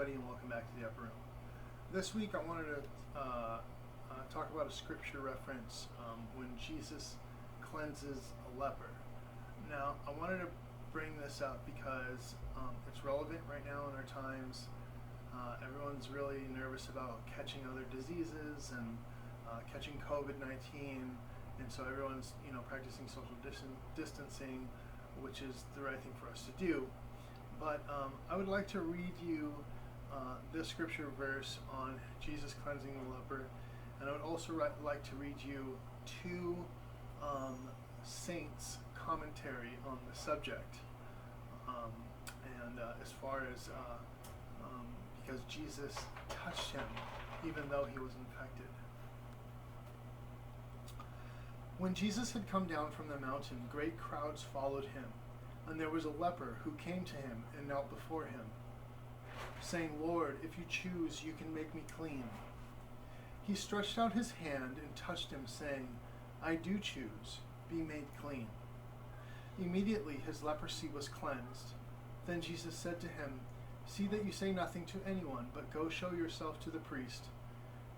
everybody, and welcome back to the Upper Room. This week, I wanted to talk about a scripture reference when Jesus cleanses a leper. Now, I wanted to bring this up because it's relevant right now in our times. Everyone's really nervous about catching other diseases and catching COVID-19, and so everyone's practicing social distancing, which is the right thing for us to do. But I would like to read you this scripture verse on Jesus cleansing the leper, and I would also like to read you two saints' commentary on the subject. As far as because Jesus touched him even though he was infected. When Jesus had come down from the mountain, great crowds followed him. And there was a leper who came to him and knelt before him, saying, "Lord, if you choose, you can make me clean." He stretched out his hand and touched him, saying, "I do choose, be made clean." Immediately his leprosy was cleansed. Then Jesus said to him, "See that you say nothing to anyone, but go show yourself to the priest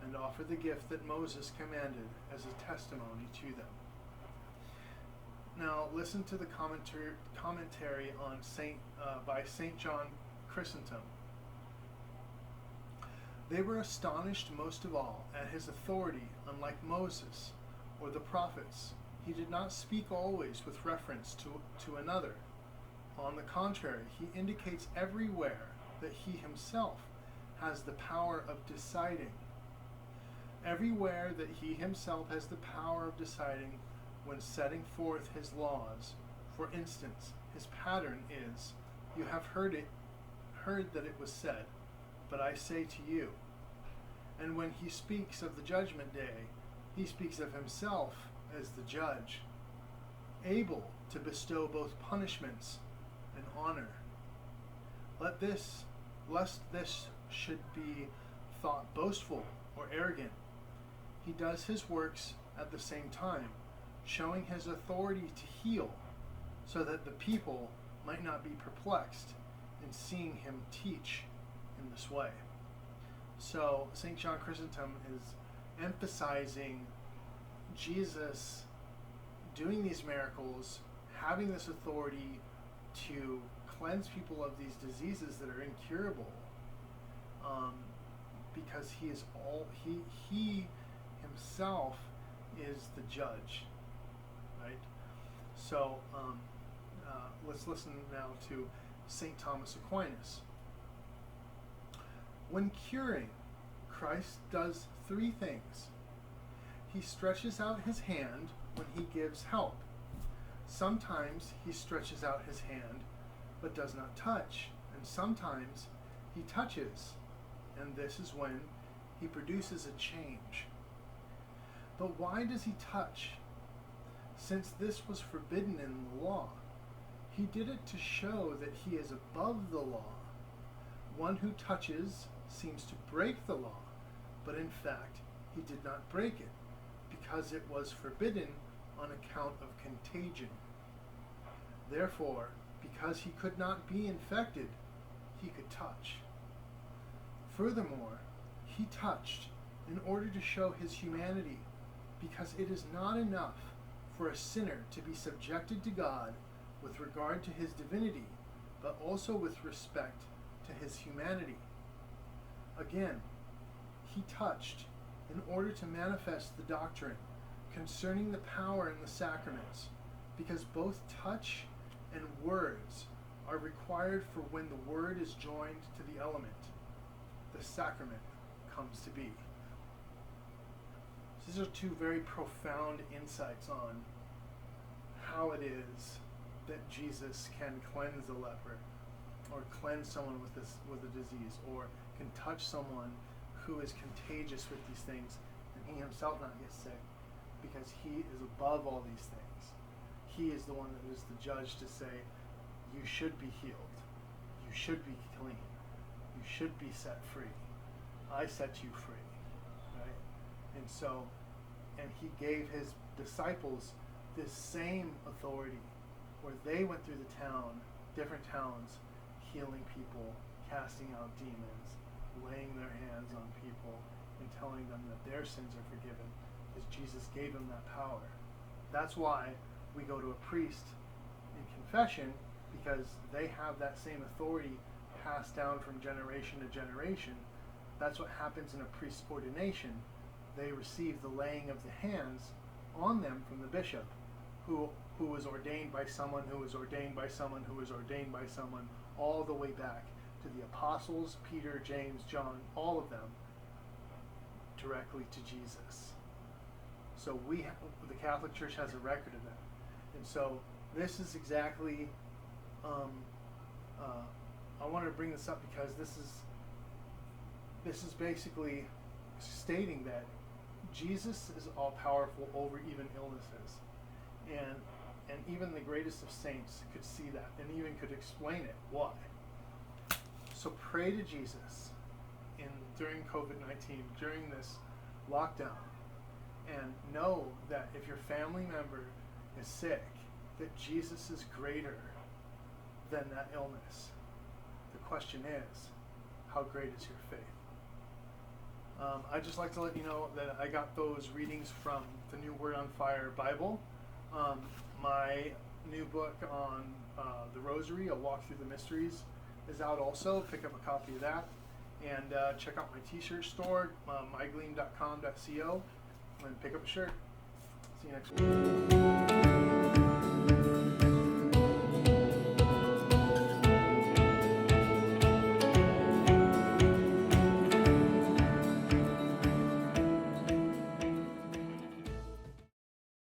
and offer the gift that Moses commanded as a testimony to them." Now listen to the commentary on by St. John Chrysostom. They were astonished most of all at his authority, unlike Moses or the prophets. He did not speak always with reference to another. On the contrary, he indicates everywhere that he himself has the power of deciding. Everywhere that he himself has the power of deciding when setting forth his laws. For instance, his pattern is, "You have heard that it was said, but I say to you." And when he speaks of the judgment day, he speaks of himself as the judge, able to bestow both punishments and honor. Lest this should be thought boastful or arrogant, he does his works at the same time, showing his authority to heal, so that the people might not be perplexed in seeing him teach in this way. So St. John Chrysostom is emphasizing Jesus doing these miracles, having this authority to cleanse people of these diseases that are incurable, because he himself is the judge, right? So let's listen now to St. Thomas Aquinas. When curing, Christ does three things. He stretches out his hand when he gives help. Sometimes he stretches out his hand but does not touch, and sometimes he touches, and this is when he produces a change. But why does he touch? Since this was forbidden in the law, he did it to show that he is above the law. One who touches seems to break the law, but in fact he did not break it, because it was forbidden on account of contagion. Therefore, because he could not be infected, he could touch. Furthermore, he touched in order to show his humanity, because it is not enough for a sinner to be subjected to God with regard to his divinity, but also with respect to his humanity. Again, he touched in order to manifest the doctrine concerning the power in the sacraments, because both touch and words are required for when the word is joined to the element, the sacrament comes to be. These are two very profound insights on how it is that Jesus can cleanse the leper, or cleanse someone with a disease, or can touch someone who is contagious with these things, and he himself not get sick, because he is above all these things. He is the one that is the judge to say, you should be healed, you should be clean, you should be set free. I set you free, right? And he gave his disciples this same authority, where they went through the town, different towns, healing people, casting out demons, laying their hands on people, and telling them that their sins are forgiven, because Jesus gave them that power. That's why we go to a priest in confession, because they have that same authority passed down from generation to generation. That's what happens in a priest's ordination. They receive the laying of the hands on them from the bishop, who was ordained by someone, who was ordained by someone, who was ordained by someone, all the way back to the apostles, Peter, James, John, all of them, directly to Jesus. So the Catholic Church has a record of that. And so this is exactly, I wanted to bring this up because this is basically stating that Jesus is all powerful over even illnesses. And even the greatest of saints could see that and even could explain it. Why? So pray to Jesus during COVID-19, during this lockdown, and know that if your family member is sick, that Jesus is greater than that illness. The question is, how great is your faith? I'd just like to let you know that I got those readings from the New Word on Fire Bible. My new book on the Rosary, A Walk Through the Mysteries, is out also. Pick up a copy of that. And check out my t-shirt store, mygleam.com.co, and pick up a shirt. See you next week.